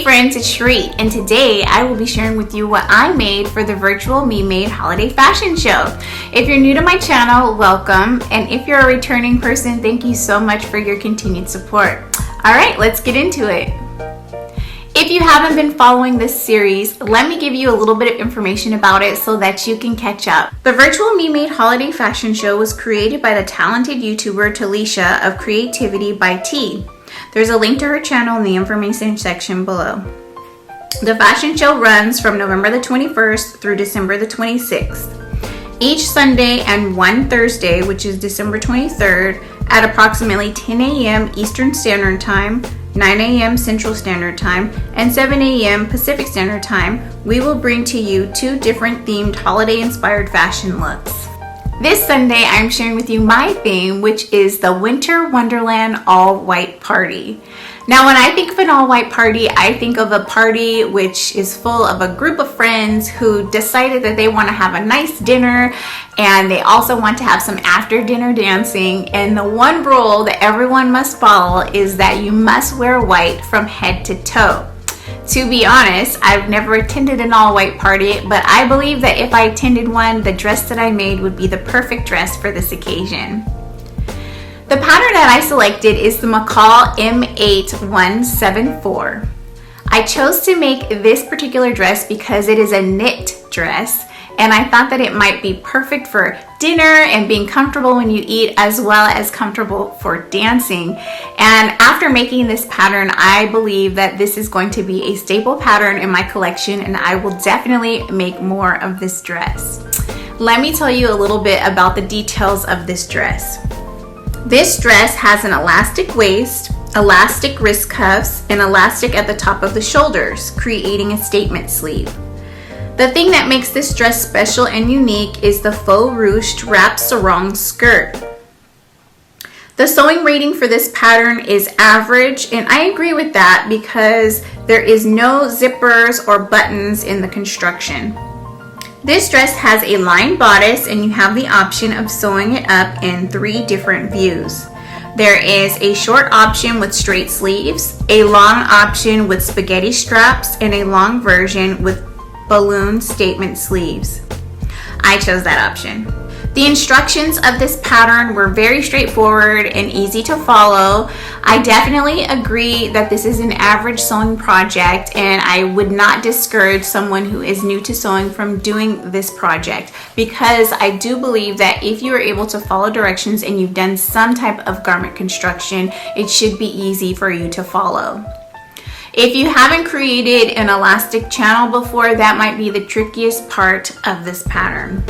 friends, it's Shereé, and today I will be sharing with you what I made for the virtual Memade holiday fashion show. If you're new to my channel, welcome, and if you're a returning person, thank you so much for your continued support. Alright, let's get into it. If you haven't been following this series, let me give you a little bit of information about it so that you can catch up. The virtual Memade holiday fashion show was created by the talented YouTuber Talisha of Creativity by T. There's a link to her channel in the information section below. The fashion show runs from November the 21st through December the 26th. Each Sunday and one Thursday, which is December 23rd, at approximately 10 a.m. Eastern Standard Time, 9 a.m. Central Standard Time, and 7 a.m. Pacific Standard Time, we will bring to you two different themed holiday-inspired fashion looks. This Sunday, I'm sharing with you my theme, which is the Winter Wonderland all-white party. Now, when I think of an all-white party, I think of a party which is full of a group of friends who decided that they want to have a nice dinner, and they also want to have some after-dinner dancing. And the one rule that everyone must follow is that you must wear white from head to toe. To be honest, I've never attended an all-white party, but I believe that if I attended one, the dress that I made would be the perfect dress for this occasion. The pattern that I selected is the McCall's M8174. I chose to make this particular dress because it is a knit dress, and I thought that it might be perfect for dinner and being comfortable when you eat, as well as comfortable for dancing. And after making this pattern, I believe that this is going to be a staple pattern in my collection, and I will definitely make more of this dress. Let me tell you a little bit about the details of this dress. This dress has an elastic waist, elastic wrist cuffs, and elastic at the top of the shoulders, creating a statement sleeve. The thing that makes this dress special and unique is the faux ruched wrap sarong skirt. The sewing rating for this pattern is average, and I agree with that because there is no zippers or buttons in the construction. This dress has a lined bodice, and you have the option of sewing it up in 3 different views. There is a short option with straight sleeves, a long option with spaghetti straps, and a long version with balloon statement sleeves. I chose that option. The instructions of this pattern were very straightforward and easy to follow. I definitely agree that this is an average sewing project, and I would not discourage someone who is new to sewing from doing this project, because I do believe that if you are able to follow directions and you've done some type of garment construction, it should be easy for you to follow. If you haven't created an elastic channel before, that might be the trickiest part of this pattern.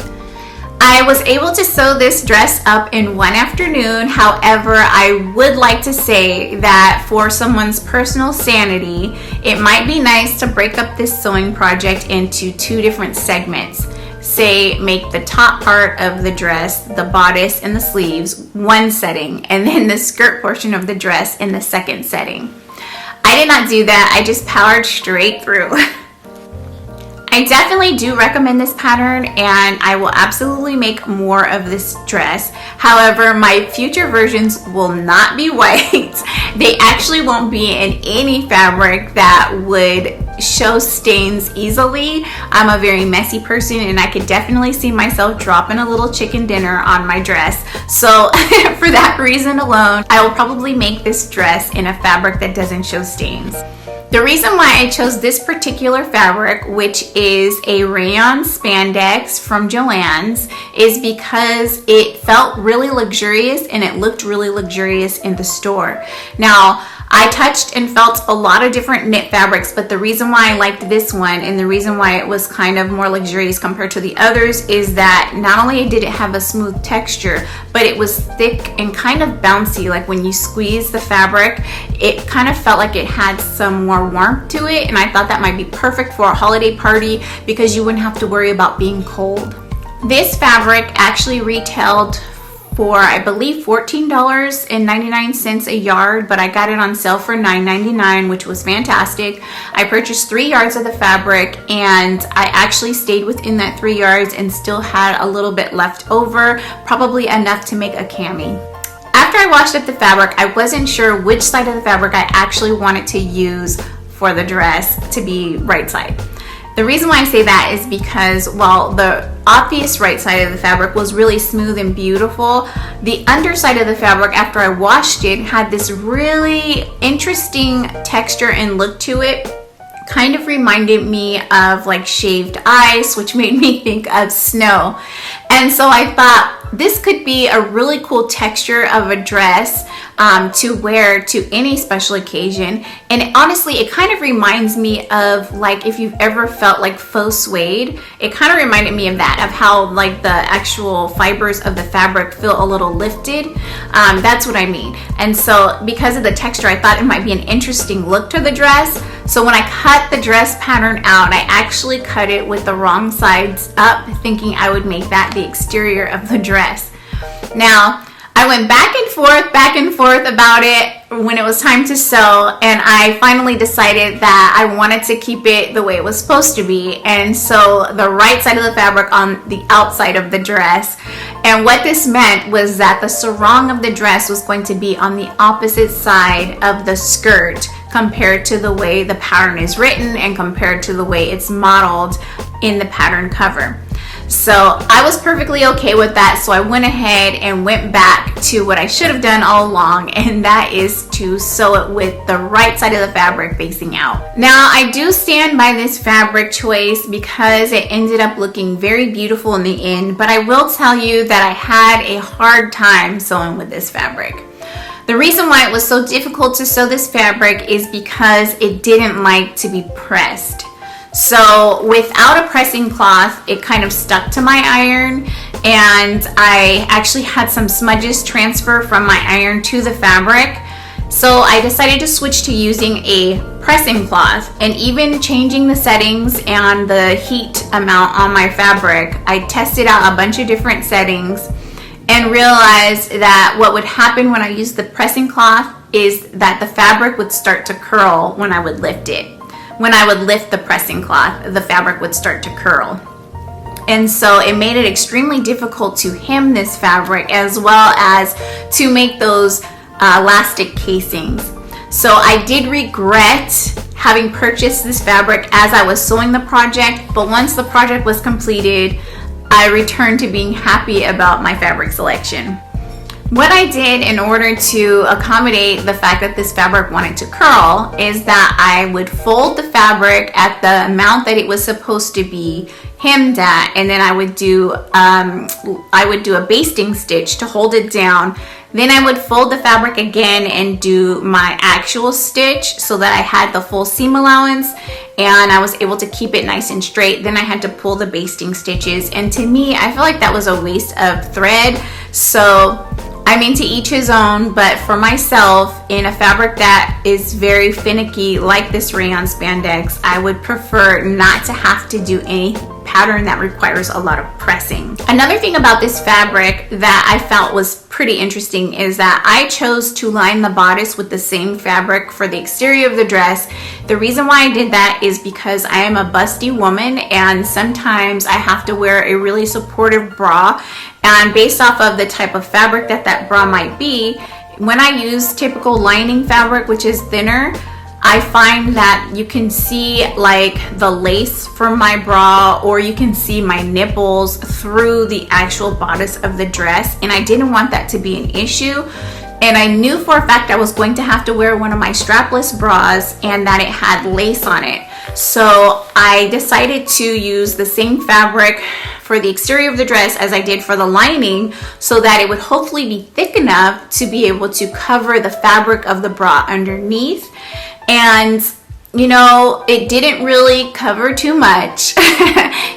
I was able to sew this dress up in one afternoon. However, I would like to say that for someone's personal sanity, it might be nice to break up this sewing project into 2 different segments. Say, make the top part of the dress, the bodice and the sleeves, one setting, and then the skirt portion of the dress in the second setting. I did not do that. I just powered straight through. I definitely do recommend this pattern, and I will absolutely make more of this dress. However, my future versions will not be white. They actually won't be in any fabric that would show stains easily. I'm a very messy person, and I could definitely see myself dropping a little chicken dinner on my dress. So for that reason alone, I will probably make this dress in a fabric that doesn't show stains. The reason why I chose this particular fabric, which is a rayon spandex from Joann's, is because it felt really luxurious and it looked really luxurious in the store. Now, I touched and felt a lot of different knit fabrics, but the reason why I liked this one and the reason why it was kind of more luxurious compared to the others is that not only did it have a smooth texture, but it was thick and kind of bouncy. Like when you squeeze the fabric, it kind of felt like it had some more warmth to it, and I thought that might be perfect for a holiday party because you wouldn't have to worry about being cold. This fabric actually retailed for, I believe, $14.99 a yard, but I got it on sale for $9.99, which was fantastic. I purchased 3 yards of the fabric, and I actually stayed within that 3 yards and still had a little bit left over, probably enough to make a cami. After I washed up the fabric, I wasn't sure which side of the fabric I actually wanted to use for the dress to be right side. The reason why I say that is because while the obvious right side of the fabric was really smooth and beautiful, the underside of the fabric after I washed it had this really interesting texture and look to it. Kind of reminded me of like shaved ice, which made me think of snow. And so I thought this could be a really cool texture of a dress to wear to any special occasion. And honestly, it kind of reminds me of like if you've ever felt like faux suede. It kind of reminded me of that, of how like the actual fibers of the fabric feel a little lifted. That's what I mean. And so because of the texture, I thought it might be an interesting look to the dress. So when I cut the dress pattern out, I actually cut it with the wrong sides up, thinking I would make that the exterior of the dress. Now, I went back and forth about it when it was time to sew, and I finally decided that I wanted to keep it the way it was supposed to be, and sew the right side of the fabric on the outside of the dress. And what this meant was that the sarong of the dress was going to be on the opposite side of the skirt compared to the way the pattern is written and compared to the way it's modeled in the pattern cover. So I was perfectly okay with that, so I went ahead and went back to what I should have done all along, and that is to sew it with the right side of the fabric facing out. Now, I do stand by this fabric choice because it ended up looking very beautiful in the end, but I will tell you that I had a hard time sewing with this fabric. The reason why it was so difficult to sew this fabric is because it didn't like to be pressed. So without a pressing cloth, it kind of stuck to my iron, and I actually had some smudges transfer from my iron to the fabric. So I decided to switch to using a pressing cloth, and even changing the settings and the heat amount on my fabric. I tested out a bunch of different settings and realized that what would happen when I used the pressing cloth is that the fabric would start to curl when I would lift it. When I would lift the pressing cloth, the fabric would start to curl. And so it made it extremely difficult to hem this fabric as well as to make those elastic casings. So I did regret having purchased this fabric as I was sewing the project, but once the project was completed, I returned to being happy about my fabric selection. What I did in order to accommodate the fact that this fabric wanted to curl is that I would fold the fabric at the amount that it was supposed to be hemmed at, and then I would do a basting stitch to hold it down. Then I would fold the fabric again and do my actual stitch so that I had the full seam allowance and I was able to keep it nice and straight. Then I had to pull the basting stitches, and to me, I feel like that was a waste of thread. So I mean, to each his own, but for myself, in a fabric that is very finicky like this rayon spandex, I would prefer not to have to do any pattern that requires a lot of pressing. Another thing about this fabric that I felt was pretty interesting is that I chose to line the bodice with the same fabric for the exterior of the dress. The reason why I did that is because I am a busty woman, and sometimes I have to wear a really supportive bra, and based off of the type of fabric that bra might be, when I use typical lining fabric, which is thinner, I find that you can see like the lace from my bra, or you can see my nipples through the actual bodice of the dress, and I didn't want that to be an issue. And I knew for a fact I was going to have to wear one of my strapless bras and that it had lace on it. So I decided to use the same fabric for the exterior of the dress as I did for the lining, so that it would hopefully be thick enough to be able to cover the fabric of the bra underneath. And you know, it didn't really cover too much.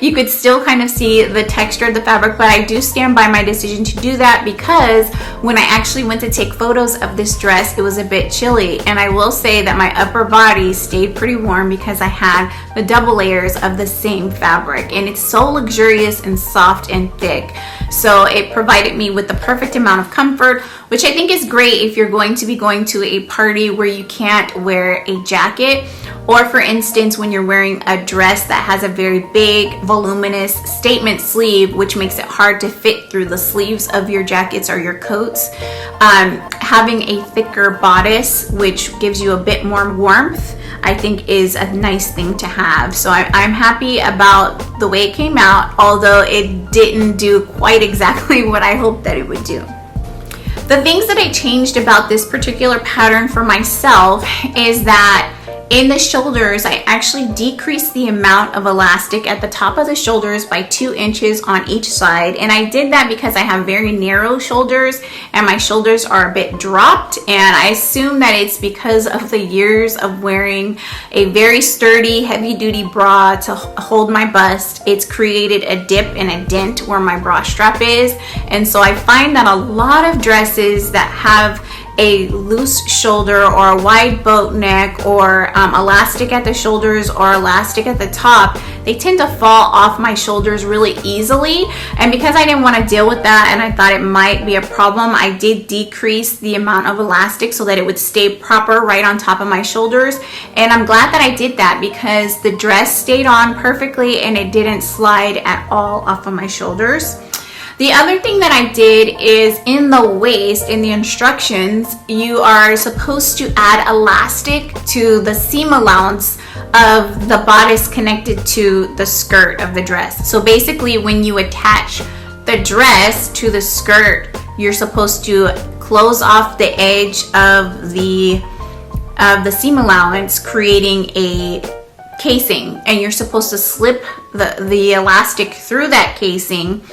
You could still kind of see the texture of the fabric, but I do stand by my decision to do that because when I actually went to take photos of this dress, it was a bit chilly. And I will say that my upper body stayed pretty warm because I had the double layers of the same fabric, and it's so luxurious and soft and thick. So it provided me with the perfect amount of comfort which I think is great if you're going to be going to a party where you can't wear a jacket, or for instance when you're wearing a dress that has a very big voluminous statement sleeve, which makes it hard to fit through the sleeves of your jackets or your coats. Having a thicker bodice, which gives you a bit more warmth, I think is a nice thing to have. So I'm happy about the way it came out, although it didn't do quite exactly what I hoped that it would do. The things that I changed about this particular pattern for myself is that in the shoulders, I actually decreased the amount of elastic at the top of the shoulders by 2 inches on each side. And I did that because I have very narrow shoulders and my shoulders are a bit dropped. And I assume that it's because of the years of wearing a very sturdy, heavy duty bra to hold my bust. It's created a dip and a dent where my bra strap is. And so I find that a lot of dresses that have a loose shoulder or a wide boat neck or elastic at the shoulders or elastic at the top, they tend to fall off my shoulders really easily. And because I didn't want to deal with that and I thought it might be a problem, I did decrease the amount of elastic so that it would stay proper right on top of my shoulders. And I'm glad that I did that because the dress stayed on perfectly and it didn't slide at all off of my shoulders. The other thing that I did is in the waist, in the instructions, you are supposed to add elastic to the seam allowance of the bodice connected to the skirt of the dress. So basically when you attach the dress to the skirt, you're supposed to close off the edge of the seam allowance, creating a casing, and you're supposed to slip the elastic through that casing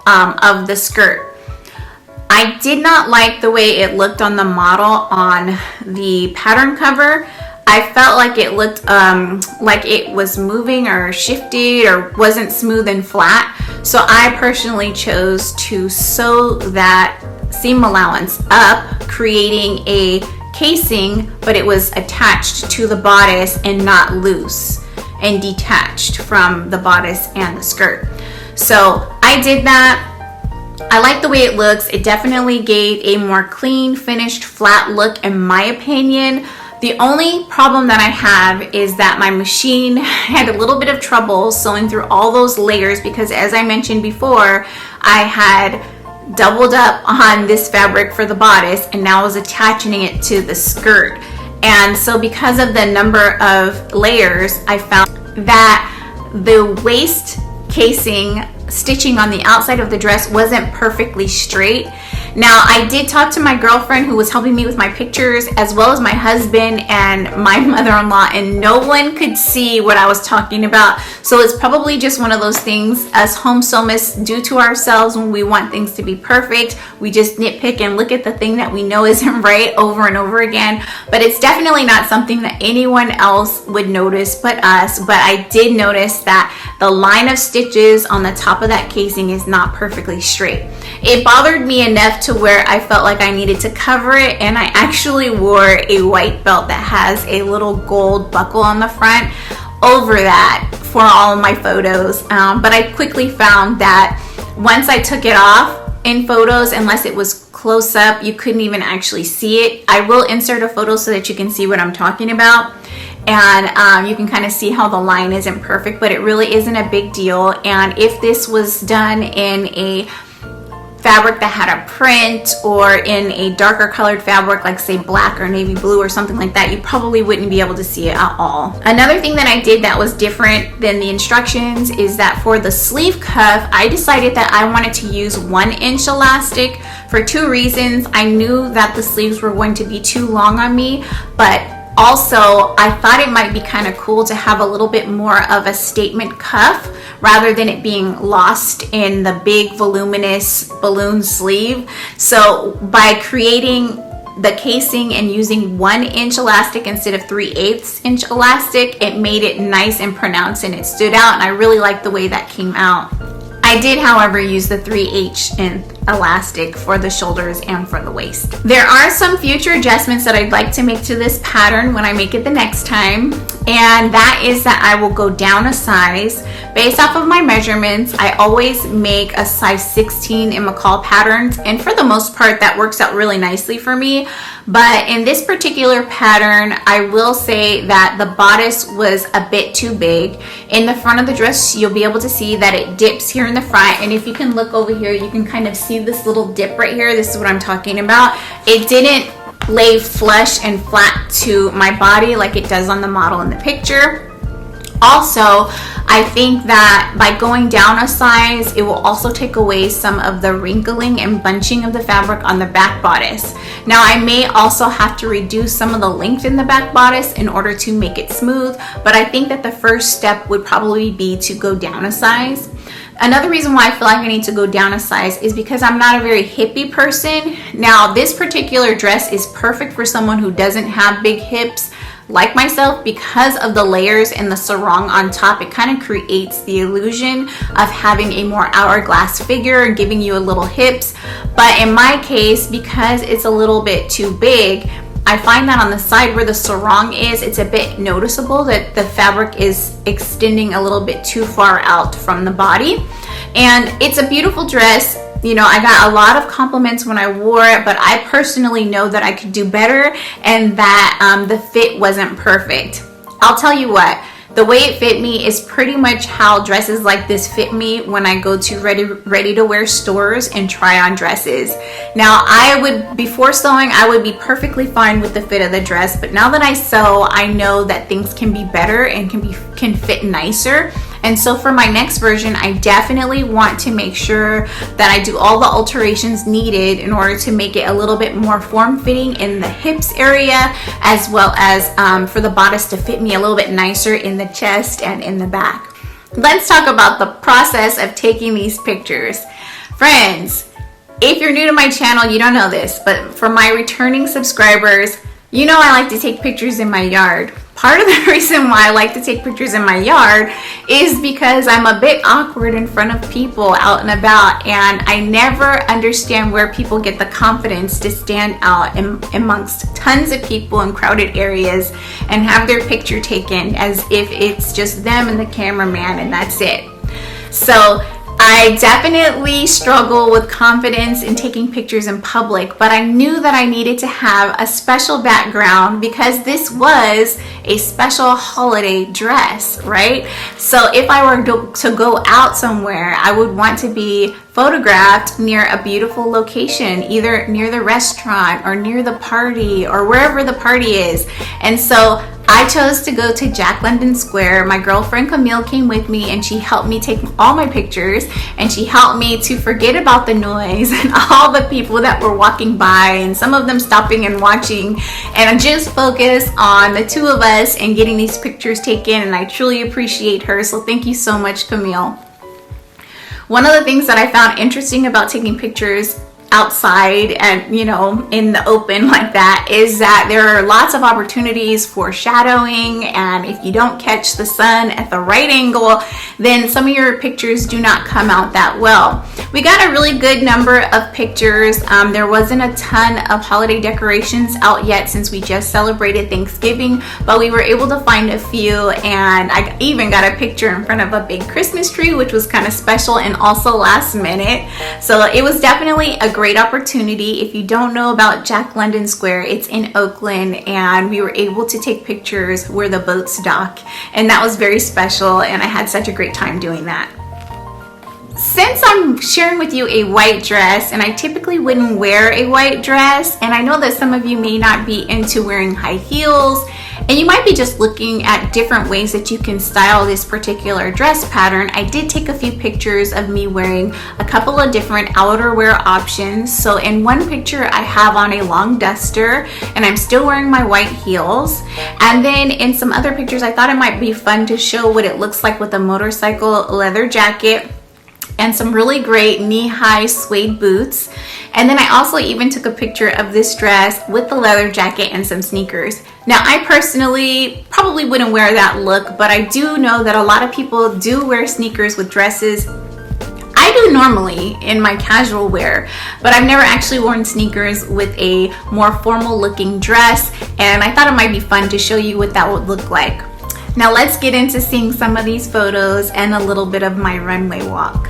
of the skirt. I did not like the way it looked on the model on the pattern cover. I felt like it looked like it was moving or shifted or wasn't smooth and flat. So I personally chose to sew that seam allowance up, creating a casing, but it was attached to the bodice and not loose and detached from the bodice and the skirt. So I did that. I like the way it looks. It definitely gave a more clean, finished, flat look in my opinion. The only problem that I have is that my machine had a little bit of trouble sewing through all those layers because, as I mentioned before, I had doubled up on this fabric for the bodice and now I was attaching it to the skirt. And so because of the number of layers, I found that the waist casing stitching on the outside of the dress wasn't perfectly straight. Now, I did talk to my girlfriend who was helping me with my pictures, as well as my husband and my mother-in-law, and no one could see what I was talking about. So it's probably just one of those things us home sewists do to ourselves when we want things to be perfect. We just nitpick and look at the thing that we know isn't right over and over again. But it's definitely not something that anyone else would notice but us. But I did notice that the line of stitches on the top of that casing is not perfectly straight. It bothered me enough to where I felt like I needed to cover it, and I actually wore a white belt that has a little gold buckle on the front over that for all of my photos. But I quickly found that once I took it off in photos, unless it was close up, you couldn't even actually see it. I will insert a photo so that you can see what I'm talking about. And you can kind of see how the line isn't perfect, but it really isn't a big deal. And if this was done in a fabric that had a print or in a darker colored fabric like say black or navy blue or something like that, you probably wouldn't be able to see it at all. Another thing that I did that was different than the instructions is that for the sleeve cuff, I decided that I wanted to use 1-inch elastic for 2 reasons. I knew that the sleeves were going to be too long on me, but also I thought it might be kind of cool to have a little bit more of a statement cuff rather than it being lost in the big voluminous balloon sleeve. So by creating the casing and using 1-inch elastic instead of 3/8 inch elastic, it made it nice and pronounced and it stood out, and I really liked the way that came out. I did, however, use the 3/8 inch elastic for the shoulders and for the waist. There are some future adjustments that I'd like to make to this pattern when I make it the next time. and that is that I will go down a size based off of my measurements. I always make a size 16 in McCall patterns, and for the most part that works out really nicely for me. But in this particular pattern, I will say that the bodice was a bit too big. In the front of the dress, you'll be able to see that it dips here in the front, and if you can look over here, you can kind of see this little dip right here. This is what I'm talking about. It didn't lay flush and flat to my body like it does on the model in the picture. Also, I think that by going down a size, it will also take away some of the wrinkling and bunching of the fabric on the back bodice. Now, I may also have to reduce some of the length in the back bodice in order to make it smooth, but I think that the first step would probably be to go down a size. Another reason why I feel like I need to go down a size is because I'm not a very hippie person. Now, this particular dress is perfect for someone who doesn't have big hips like myself because of the layers and the sarong on top. It kind of creates the illusion of having a more hourglass figure and giving you a little hips. But in my case, because it's a little bit too big, I find that on the side where the sarong is, it's a bit noticeable that the fabric is extending a little bit too far out from the body. And it's a beautiful dress. You know, I got a lot of compliments when I wore it, but I personally know that I could do better and that the fit wasn't perfect. I'll tell you what, the way it fit me is pretty much how dresses like this fit me when I go to ready to wear stores and try on dresses. Now, before sewing, I would be perfectly fine with the fit of the dress, but now that I sew, I know that things can be better and can fit nicer. And so for my next version, I definitely want to make sure that I do all the alterations needed in order to make it a little bit more form-fitting in the hips area, as well as for the bodice to fit me a little bit nicer in the chest and in the back. Let's talk about the process of taking these pictures. Friends, if you're new to my channel, you don't know this, but for my returning subscribers, you know I like to take pictures in my yard. Part of the reason why I like to take pictures in my yard is because I'm a bit awkward in front of people out and about, and I never understand where people get the confidence to stand out amongst tons of people in crowded areas and have their picture taken as if it's just them and the cameraman and that's it. So I definitely struggle with confidence in taking pictures in public, but I knew that I needed to have a special background because this was a special holiday dress, right? So if I were to go out somewhere, I would want to be photographed near a beautiful location, either near the restaurant or near the party or wherever the party is. And so I chose to go to Jack London Square. My girlfriend Camille came with me and she helped me take all my pictures, and she helped me to forget about the noise and all the people that were walking by and some of them stopping and watching, and just focus on the two of us and getting these pictures taken. And I truly appreciate her, so thank you so much, Camille. One of the things that I found interesting about taking pictures outside and, you know, in the open like that is that there are lots of opportunities for shadowing, and if you don't catch the sun at the right angle, then some of your pictures do not come out that well. We got a really good number of pictures. There wasn't a ton of holiday decorations out yet since we just celebrated Thanksgiving, but we were able to find a few, and I even got a picture in front of a big Christmas tree, which was kind of special and also last minute. So it was definitely a great opportunity. If you don't know about Jack London Square, it's in Oakland, and we were able to take pictures where the boats dock, and that was very special, and I had such a great time doing that. Since I'm sharing with you a white dress, and I typically wouldn't wear a white dress, and I know that some of you may not be into wearing high heels, and you might be just looking at different ways that you can style this particular dress pattern, I did take a few pictures of me wearing a couple of different outerwear options. So in one picture I have on a long duster and I'm still wearing my white heels, and then in some other pictures I thought it might be fun to show what it looks like with a motorcycle leather jacket and some really great knee-high suede boots. And then I also even took a picture of this dress with the leather jacket and some sneakers. Now, I personally probably wouldn't wear that look, but I do know that a lot of people do wear sneakers with dresses. I do normally in my casual wear, but I've never actually worn sneakers with a more formal looking dress, and I thought it might be fun to show you what that would look like. Now let's get into seeing some of these photos and a little bit of my runway walk.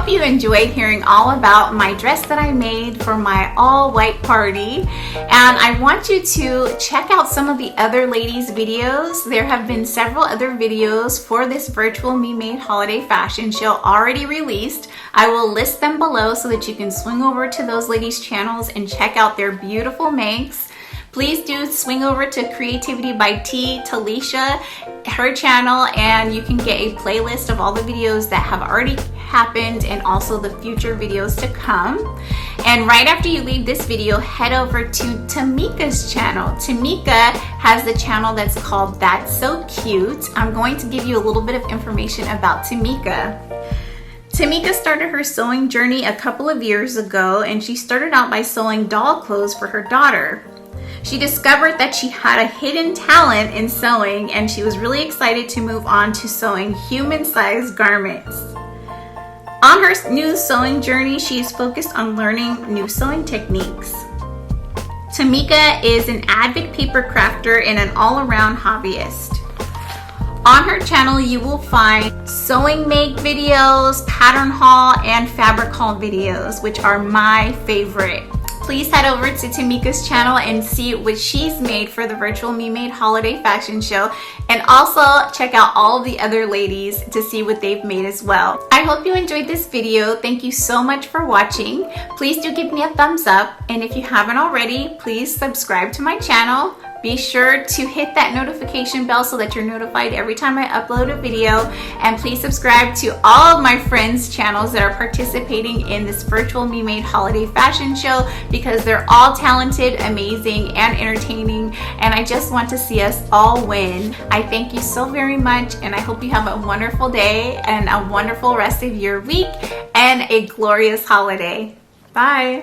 You enjoyed hearing all about my dress that I made for my all white party, and I want you to check out some of the other ladies' videos. There have been several other videos for this virtual Me Made holiday fashion show already released. I will list them below so that you can swing over to those ladies' channels and check out their beautiful makes. Please do swing over to Creativity by T, Talisha, her channel, and you can get a playlist of all the videos that have already happened and also the future videos to come. And right after you leave this video, head over to Tamika's channel. Tamika has the channel that's called That's So Cute. I'm going to give you a little bit of information about Tamika. Tamika started her sewing journey a couple of years ago, and she started out by sewing doll clothes for her daughter. She discovered that she had a hidden talent in sewing, and she was really excited to move on to sewing human-sized garments. On her new sewing journey, she is focused on learning new sewing techniques. Tamika is an avid paper crafter and an all-around hobbyist. On her channel, you will find sewing make videos, pattern haul, and fabric haul videos, which are my favorite. Please head over to Tamika's channel and see what she's made for the virtual Me Made holiday fashion show, and also check out all of the other ladies to see what they've made as well. I hope you enjoyed this video. Thank you so much for watching. Please do give me a thumbs up, and if you haven't already, please subscribe to my channel. Be sure to hit that notification bell so that you're notified every time I upload a video, and please subscribe to all of my friends' channels that are participating in this virtual Me Made holiday fashion show, because they're all talented, amazing, and entertaining, and I just want to see us all win. I thank you so very much, and I hope you have a wonderful day and a wonderful rest of your week and a glorious holiday. Bye.